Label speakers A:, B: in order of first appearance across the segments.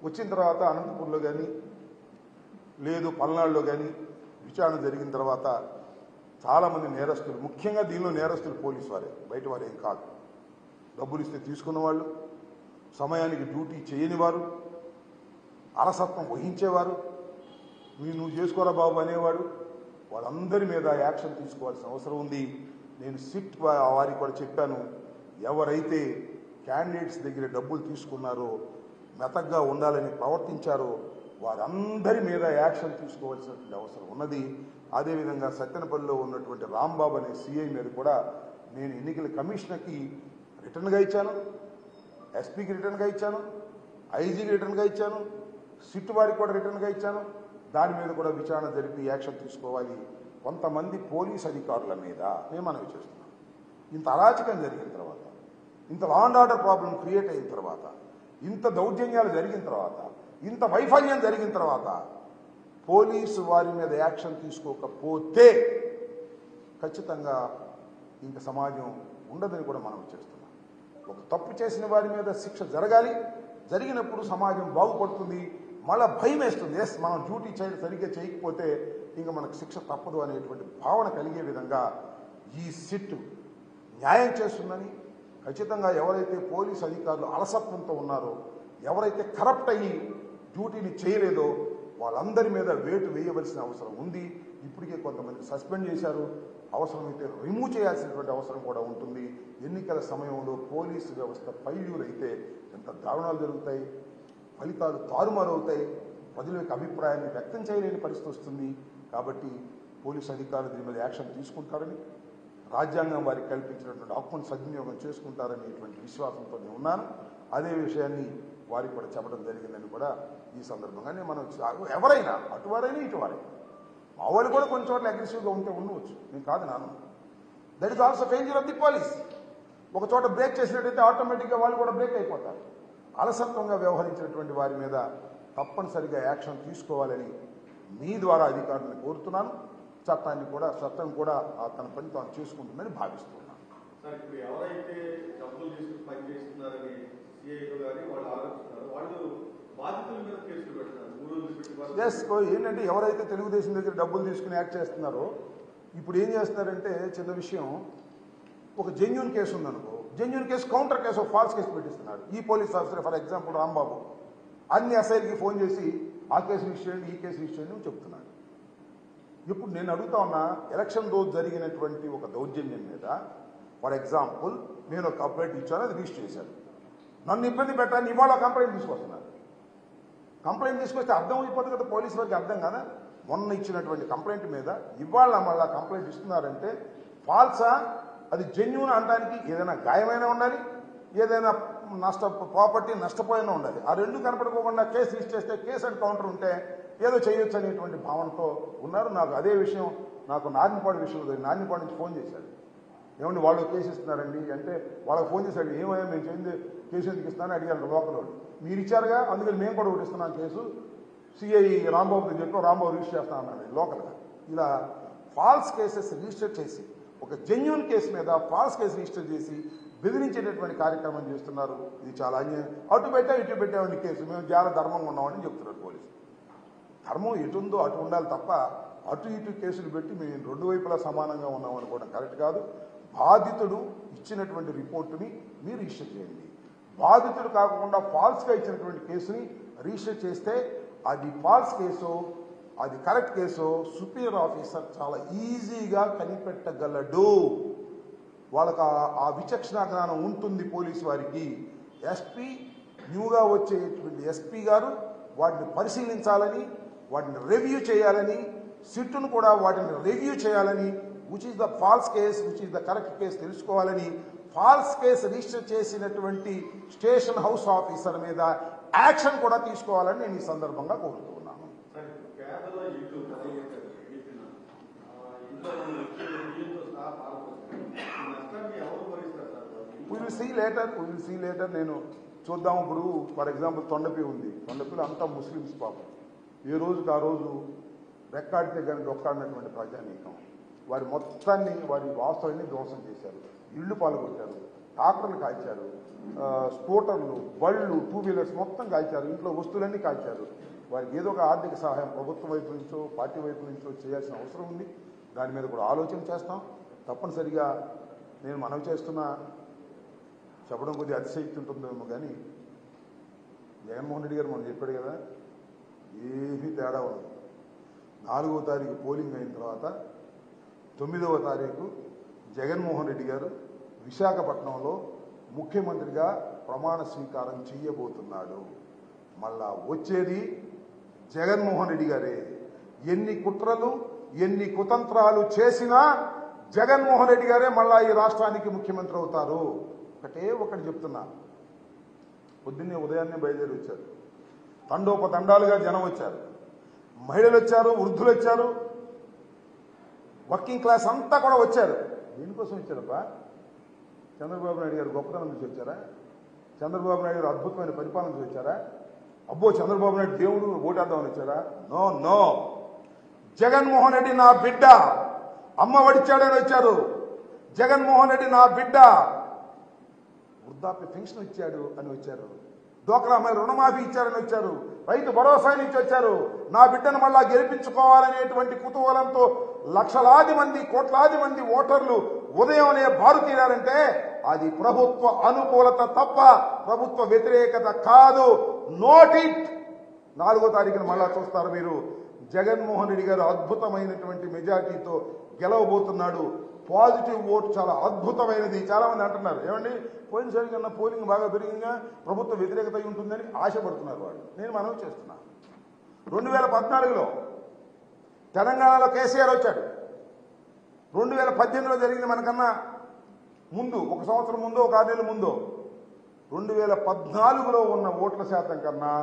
A: వచ్చిన తర్వాత అనంతపూర్లో కానీ లేదు పల్నాడులో కానీ విచారణ జరిగిన తర్వాత చాలామంది నేరస్తులు, ముఖ్యంగా దీనిలో నేరస్తులు పోలీసు వారే, బయట వారు ఏం కాదు. డబ్బులు ఇస్తే తీసుకున్న వాళ్ళు, సమయానికి డ్యూటీ చేయని వారు, అలసత్వం వహించేవారు, నువ్వు చేసుకోరా బాబు అనేవాడు, వాళ్ళందరి మీద యాక్షన్ తీసుకోవాల్సిన అవసరం ఉంది. నేను సిట్ వారికి కూడా చెప్పాను, ఎవరైతే క్యాండిడేట్స్ దగ్గర డబ్బులు తీసుకున్నారో, మెతగ్గా ఉండాలని ప్రవర్తించారో వారందరి మీద యాక్షన్ తీసుకోవాల్సినటువంటి అవసరం ఉన్నది. అదేవిధంగా సత్తెనపల్లిలో ఉన్నటువంటి రాంబాబు అనే సిఐ మీద కూడా నేను ఎన్నికల కమిషనర్కి రిటర్న్గా ఇచ్చాను, ఎస్పీకి రిటర్న్గా ఇచ్చాను, ఐజీకి రిటర్న్గా ఇచ్చాను, సిట్ వారికి కూడా రిటర్న్గా ఇచ్చాను. దాని మీద కూడా విచారణ జరిపి యాక్షన్ తీసుకోవాలి. కొంతమంది పోలీస్ అధికారుల మీద మేము మనవి చేస్తున్నాం. ఇంత అరాచకం జరిగిన తర్వాత, ఇంత law and order problem create అయిన తర్వాత, ఇంత దౌర్జన్యాలు జరిగిన తర్వాత, ఇంత వైఫల్యం జరిగిన తర్వాత పోలీసు వారి మీద యాక్షన్ తీసుకోకపోతే ఖచ్చితంగా ఇంక సమాజం ఉండదని కూడా మనం చేస్తున్నాం. ఒక తప్పు చేసిన వారి మీద శిక్ష జరగాలి. జరిగినప్పుడు సమాజం బాగుపడుతుంది. మళ్ళీ భయం వేస్తుంది, ఎస్ మనం డ్యూటీ సరిగ్గా చేయకపోతే ఇంకా మనకు శిక్ష తప్పదు అనేటువంటి భావన కలిగే విధంగా ఈ సిట్ న్యాయం చేస్తుందని, ఖచ్చితంగా ఎవరైతే పోలీసు అధికారులు అలసత్వంతో ఉన్నారో, ఎవరైతే కరప్ట్ అయ్యి డ్యూటీని చేయలేదో వాళ్ళందరి మీద వేటు వేయవలసిన అవసరం ఉంది. ఇప్పటికే కొంతమంది సస్పెండ్ చేశారు, అవసరమైతే రిమూవ్ చేయాల్సినటువంటి అవసరం కూడా ఉంటుంది. ఎన్నికల సమయంలో పోలీసు వ్యవస్థ ఫెయిల్యూర్ అయితే ఎంత దారుణాలు జరుగుతాయి, ఫలితాలు తారుమారవుతాయి, ప్రజల యొక్క అభిప్రాయాన్ని వ్యక్తం చేయలేని పరిస్థితి వస్తుంది. కాబట్టి పోలీసు అధికారులు దీని మీద యాక్షన్ తీసుకుంటారని, రాజ్యాంగం వారికి కల్పించినటువంటి హక్కును సద్వినియోగం చేసుకుంటారనేటువంటి విశ్వాసంతో నేను ఉన్నాను. అదే విషయాన్ని వారికి కూడా చెప్పడం జరిగిందని కూడా ఈ సందర్భంగానే మనం ఎవరైనా అటువారైనా ఇటువారైనా, మా వాళ్ళు కూడా కొన్ని చోట్ల అగ్రెసివ్గా ఉంటే ఉండవచ్చు, నేను కాదు నాను. That is also failure of the police. ఒక చోట బ్రేక్ చేసినట్టయితే ఆటోమేటిక్గా వాళ్ళు కూడా బ్రేక్ అయిపోతారు. అలసత్వంగా వ్యవహరించినటువంటి వారి మీద తప్పనిసరిగా యాక్షన్ తీసుకోవాలని మీ ద్వారా అధికారులను కోరుతున్నాను. చట్టం కూడా తన పని తాను చేసుకుంటుందని భావిస్తున్నాను. ఎస్, ఏంటంటే ఎవరైతే తెలుగుదేశం దగ్గర డబ్బులు తీసుకుని యాక్ట్ చేస్తున్నారో ఇప్పుడు ఏం చేస్తున్నారంటే, చిన్న విషయం, ఒక జెన్యూన్ కేసు ఉందనుకో, genuine case counter case false case పెట్టిస్తున్నారు. ఈ police officer for example Rambabu అన్ని ఎస్ఐలకి ఫోన్ చేసి ఆ కేసు రిజిస్టర్ చేయండి, ఈ కేసు రిజిస్టర్ చేయండి అని చెప్తున్నాడు. ఇప్పుడు నేను అడుగుతా ఉన్నా, ఎలక్షన్ రోజు జరిగినటువంటి ఒక దౌర్జన్యం మీద ఫర్ ఎగ్జాంపుల్ నేను ఒక కంప్లైంట్ ఇచ్చాను, అది రిజిస్టర్ చేశాను. నన్ను ఇబ్బంది పెట్టాలని ఇవాళ కంప్లైంట్ తీసుకొస్తున్నారు. కంప్లైంట్ తీసుకొస్తే అర్థం అయిపోతుంది కదా, పోలీసు వారికి అర్థం కదా. మొన్న ఇచ్చినటువంటి కంప్లైంట్ మీద ఇవాళ మళ్ళీ కంప్లైంట్ ఇస్తున్నారంటే ఫాల్సా, అది జెన్యూన్ అనడానికి ఏదైనా గాయమైనా ఉండాలి, ఏదైనా ప్రాపర్టీ నష్టపోయినా ఉండాలి. ఆ రెండు కనపడుకోకుండా కేసు రిజిస్టర్ చేస్తే కేసు అండ్ కౌంటర్ ఉంటే ఏదో చేయొచ్చు అనేటువంటి భావనతో ఉన్నారు. నాకు అదే విషయం, నాకు నారాయణపాడు విషయంలో నారాయణపాడు నుంచి ఫోన్ చేశాడు. ఏమండి వాళ్ళు కేసు ఇస్తున్నారండి అంటే, వాళ్ళకి ఫోన్ చేశాడు, ఏమయ్యా మేము చేయింది కేసు ఎందుకు ఇస్తానని అడిగాను లోకల్ వాడు. మీరు ఇచ్చారుగా, అందుకని మేము కూడా ఒకటి ఇస్తున్నాం కేసు, సిఐ రాంబాబుని చెప్పి రాంబాబు రిజిస్టర్ చేస్తా అన్నాడు లోకల్గా. ఇలా ఫాల్స్ కేసెస్ రిజిస్టర్ చేసి, ఒక జెన్యూన్ కేసు మీద ఫాల్స్ కేసు రిజిస్టర్ చేసి బెదిరించేటటువంటి కార్యక్రమం చేస్తున్నారు. ఇది చాలా అన్యాయం. అటు పెట్టామని కేసు, మేము చాలా ధర్మంగా ఉన్నామని చెప్తున్నారు పోలీసు. ధర్మం ఎటుందో అటు ఉండాలి తప్ప అటు ఇటు కేసులు పెట్టి మేము రెండు వైపులా సమానంగా ఉన్నామనుకోవడం కరెక్ట్ కాదు. బాధితుడు ఇచ్చినటువంటి రిపోర్టుని మీరు రిజిస్టర్ చేయండి. బాధితుడు కాకుండా ఫాల్స్గా ఇచ్చినటువంటి కేసుని రిజిస్టర్ చేస్తే అది ఫాల్స్ కేసు, అది కరెక్ట్ కేసు సుపీరియర్ ఆఫీసర్ చాలా ఈజీగా కనిపెట్టగలడు. వాళ్ళకి ఆ విచక్షణ జ్ఞానం ఉంటుంది పోలీసు వారికి. ఎస్పీ న్యూగా వచ్చేటువంటి ఎస్పీ గారు వాటిని పరిశీలించాలని, వాటిని రివ్యూ చేయాలని, సిట్టును కూడా వాటిని రివ్యూ చేయాలని, which is the false case, which is the correct case తెలుసుకోవాలని, ఫాల్స్ కేసు రిజిస్టర్ చేసినటువంటి స్టేషన్ హౌస్ ఆఫీసర్ మీద యాక్షన్ కూడా తీసుకోవాలని నేను ఈ సందర్భంగా కోరుతున్నాను. We will see later. నేను చూద్దాం. ఇప్పుడు ఫర్ ఎగ్జాంపుల్ తొండపి ఉంది, తొండపిలో అంతా ముస్లిమ్స్ పాపం. ఏ రోజుకి ఆ రోజు రెక్కాడితే కానీ డొక్కాడినటువంటి ప్రజానీకం వారి మొత్తాన్ని, వారి వాస్తవాన్ని ధ్వంసం చేశారు, ఇళ్లు పాల్గొట్టారు, ట్రాక్టర్లు కాల్చారు, స్కూటర్లు, బళ్ళు, 2 వీలర్స్ మొత్తం కాల్చారు, ఇంట్లో వస్తువులన్నీ కాల్చారు. వారికి ఏదో ఒక ఆర్థిక సహాయం ప్రభుత్వం వైపు నుంచో పార్టీ వైపు నుంచో చేయాల్సిన అవసరం ఉంది. దాని మీద కూడా ఆలోచన చేస్తాం. తప్పనిసరిగా నేను మనవి చేస్తున్నా, చెప్పడం కొద్దిగా అతిశక్తి ఉంటుందేమో కానీ జగన్మోహన్ రెడ్డి గారు మనం చెప్పాడు కదా, ఏమీ తేడా ఉండదు. 4వ తారీఖు పోలింగ్ అయిన తర్వాత 9వ తారీఖు జగన్మోహన్ రెడ్డి గారు విశాఖపట్నంలో ముఖ్యమంత్రిగా ప్రమాణ స్వీకారం చేయబోతున్నాడు. మళ్ళా వచ్చేది జగన్మోహన్ రెడ్డి గారే. ఎన్ని కుట్రలు ఎన్ని కుతంత్రాలు చేసినా జగన్మోహన్ రెడ్డి గారే మళ్ళా ఈ రాష్ట్రానికి ముఖ్యమంత్రి అవుతారు. ఒకటి చెప్తున్నా, పొద్దున్నే ఉదయాన్నే బయలుదేరి వచ్చారు, తండోపతండాలుగా జనం వచ్చారు, మహిళలు వచ్చారు, వృద్ధులు వచ్చారు, వర్కింగ్ క్లాస్ అంతా కూడా వచ్చారు. దేనికోసం వచ్చారప్పా? చంద్రబాబు నాయుడు గారు గొప్పతనం నుంచి వచ్చారా? చంద్రబాబు నాయుడు గారు అద్భుతమైన పరిపాలన నుంచి వచ్చారా? అబ్బో చంద్రబాబు నాయుడు దేవుడు ఓటేద్దామని వచ్చారా? No no. జగన్మోహన్ రెడ్డి నా బిడ్డ, అమ్మ వడిచాడని వచ్చారు. జగన్మోహన్ రెడ్డి నా బిడ్డ, వృద్ధాప్య పెన్షన్ ఇచ్చాడు అని వచ్చారు. డ్వాక్రా మహిళ రుణమాఫీ ఇచ్చారని వచ్చారు. రైతు భరోసా నుంచి వచ్చారు. నా బిడ్డను మళ్ళా గెలిపించుకోవాలనేటువంటి కుతూహలంతో లక్షలాది మంది కోట్లాది మంది ఓటర్లు ఉదయంనే బారు తీరారంటే అది ప్రభుత్వ అనుకూలత తప్ప ప్రభుత్వ వ్యతిరేకత కాదు. Note it. 4వ తారీఖున మళ్ళా చూస్తారు మీరు. జగన్మోహన్ రెడ్డి గారు అద్భుతమైనటువంటి మెజార్టీతో గెలవబోతున్నాడు. పాజిటివ్ ఓటు చాలా అద్భుతమైనది. చాలా మంది అంటున్నారు, ఏమండి పోయినసారి కన్నా పోలింగ్ బాగా పెరిగిందా, ప్రభుత్వ వ్యతిరేకత ఉంటుందని ఆశపడుతున్నారు వాళ్ళు. నేను మనవి చేస్తున్నా, 2014లో తెలంగాణలో కేసీఆర్ వచ్చాడు. 2018లో జరిగింది మనకన్నా ముందు, 1 సంవత్సరం ముందు, 6 నెలల ముందు. 2014లో ఉన్న ఓట్ల శాతం కన్నా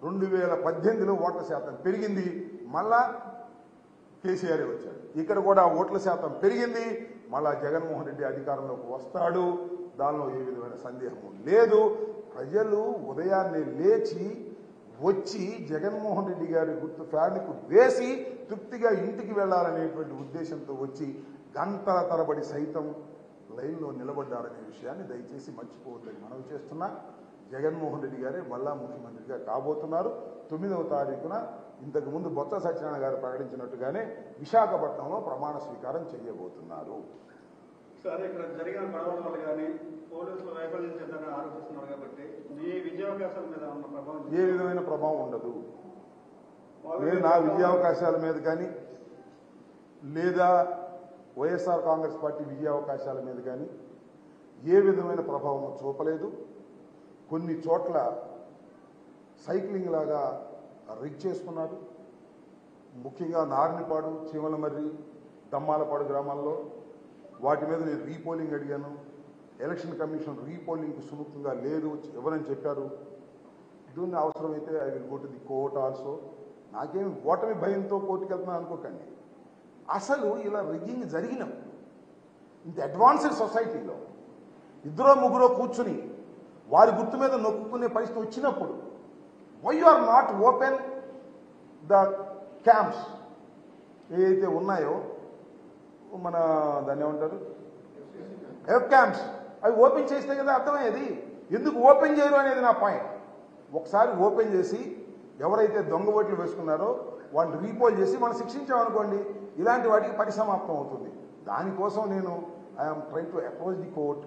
A: 2018లో ఓట్ల శాతం పెరిగింది. మళ్ళా కేసీఆర్ వచ్చాడు. ఇక్కడ కూడా ఓట్ల శాతం పెరిగింది. మళ్ళా జగన్మోహన్ రెడ్డి అధికారంలోకి వస్తాడు. దానిలో ఏ విధమైన సందేహము లేదు. ప్రజలు ఉదయాన్నే లేచి వచ్చి జగన్మోహన్ రెడ్డి గారి గుర్తు ఫ్యాన్కు వేసి తృప్తిగా ఇంటికి వెళ్లాలనేటువంటి ఉద్దేశంతో వచ్చి గంటల తరబడి సైతం లైన్లో నిలబడ్డారనే విషయాన్ని దయచేసి మర్చిపోవద్దని మనవి చేస్తున్నా. జగన్మోహన్ రెడ్డి గారే మళ్ళా ముఖ్యమంత్రిగా కాబోతున్నారు. 9వ తారీఖున ఇంతకుముందు బొత్స సత్యనారాయణ గారు ప్రకటించినట్టుగానే విశాఖపట్నంలో ప్రమాణ స్వీకారం చేయబోతున్నారు.
B: సార్, ఇక్కడ జరిగిన గొడవల వల్ల కానీ పోలీసులు వైఫల్యం చెందని ఆరోపిస్తున్నారు కాబట్టి మీ విద్యావకాశాల మీద ఉన్న ప్రభావం
A: ఏ విధమైన ప్రభావం ఉండదు. నేను నా విద్యావకాశాల మీద కానీ లేదా వైఎస్ఆర్ కాంగ్రెస్ పార్టీ విజయావకాశాల మీద కానీ ఏ విధమైన ప్రభావం చూపలేదు. కొన్ని చోట్ల సైక్లింగ్ లాగా రిగ్ చేసుకున్నారు. ముఖ్యంగా నార్నిపాడు, చీమలమర్రి, దమ్మాలపాడు గ్రామాల్లో వాటి మీద నేను రీపోలింగ్ అడిగాను. ఎలక్షన్ కమిషన్ రీపోలింగ్కి సుముఖంగా లేదు ఎవరని చెప్పారు. దీన్ని అవసరమైతే I will go to the court also. నాకేమి ఓటమి భయంతో కోర్టుకు వెళ్తున్నాను అనుకోకండి. అసలు ఇలా రిగ్గింగ్ జరిగినప్పుడు ఇంత అడ్వాన్స్డ్ సొసైటీలో 2-3 కూర్చుని వారి గుర్తు మీద నొక్కునే పరిస్థితి వచ్చినప్పుడు why you are not open the camps ఏదైతే ఉన్నాయో, మన దాన్ని ఏమంటారు, ఎఫ్ క్యాంప్స్, అవి ఓపెన్ చేస్తే కదా అర్థమయ్యేది. ఎందుకు ఓపెన్ చేయరు అనేది నా పాయింట్. ఒకసారి ఓపెన్ చేసి ఎవరైతే దొంగ ఓట్లు వేసుకున్నారో వాళ్ళని రీపోల్ చేసి మనం శిక్షించామనుకోండి, ఇలాంటి వాటికి పరిసమాప్తం అవుతుంది. దానికోసం నేను I'm trying to approach the court.